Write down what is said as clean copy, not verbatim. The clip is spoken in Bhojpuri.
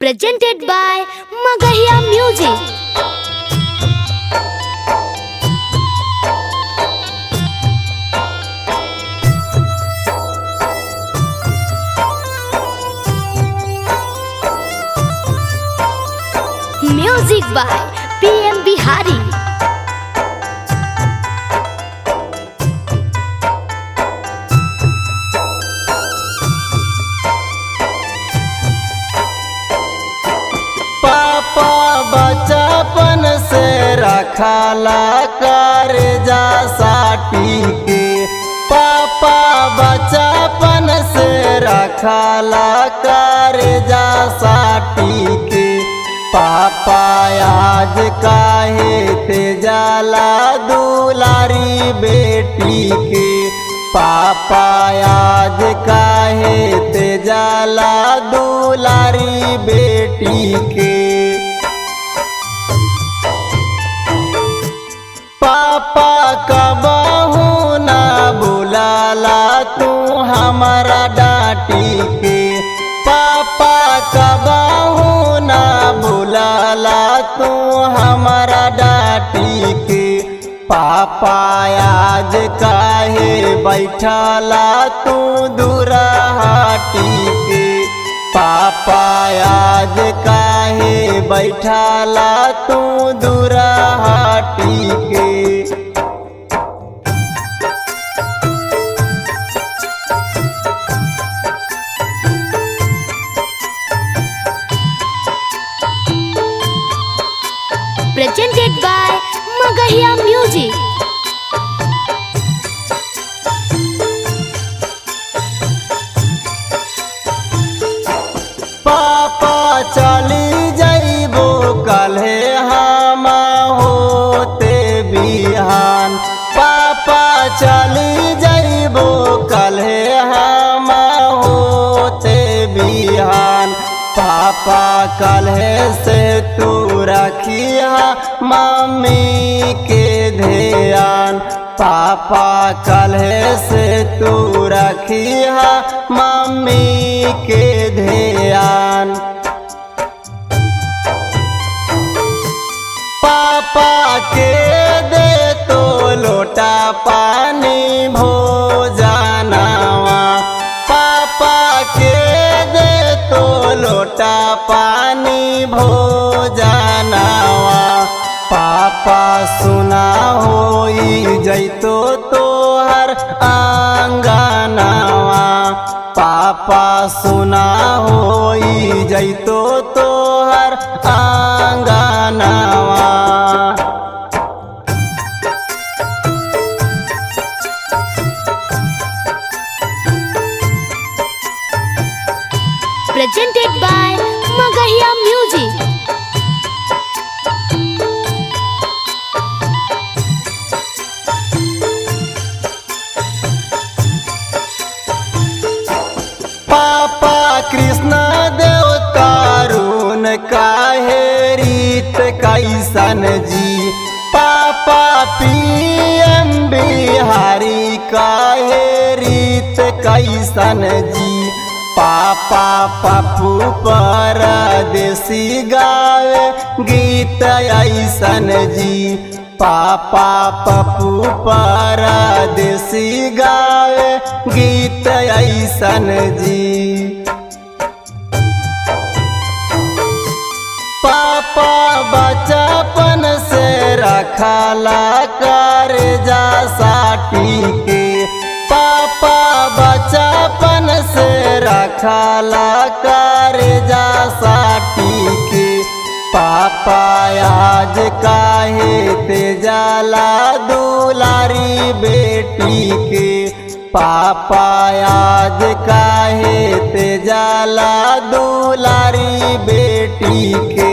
presented by Magahiya Music. Music by P M Bihari. पापा बचपन से रखला कर्जा साटी के। पापा बचपन से रखला कर्जा साटी के। पापा आज काहे ते जाला दुलारी बेटी के। पापा आज काहे ते जाला दुलारी बेटी के। पापा कबहू ना बुलाला तू हमारा डांटी के। पापा कबहू ना बुलाला तू हमारा डांटी के। पापा आज काहे बैठला तू दूरा हटी के। पापा आज काहे बैठला तू दूरा हटी के। Presented by Magahiya Music. पापा चली जाइबो कल्हे हम होते बिहान। पापा चली जाइबो कल्हे हम होते बिहान। पापा कल्हे से तू रखिया मम्मी के ध्यान। पापा कल्हे से तू रखिया मम्मी के ध्यान। पापा के दे तो लोटा पानी भोजनवा। पापा के दे तो लोटा पानी भोजनवा। पापा सुना होई जैतो तोहर आंगनवा। पापा सुना होई जैतो तोहर आंगनवा। Presented by Magahiya Music. पापा कृष्ण देवता रून काहे रीत कैसन जी। पापा PM बिहारी काहे रीत कैसन जी। पापा पप्पू परदेशी गावे गीत ऐसन जी। पापा पप्पू परदेशी गावे गीत ऐसन जी। पापा बचपन से रखला कर्जा साटी के। पापा बचपन से रखला कर्जा साटी के। पापा आज काहे ते जाला दुलारी बेटी के। पापा आज काहे ते जाला दुलारी बेटी के।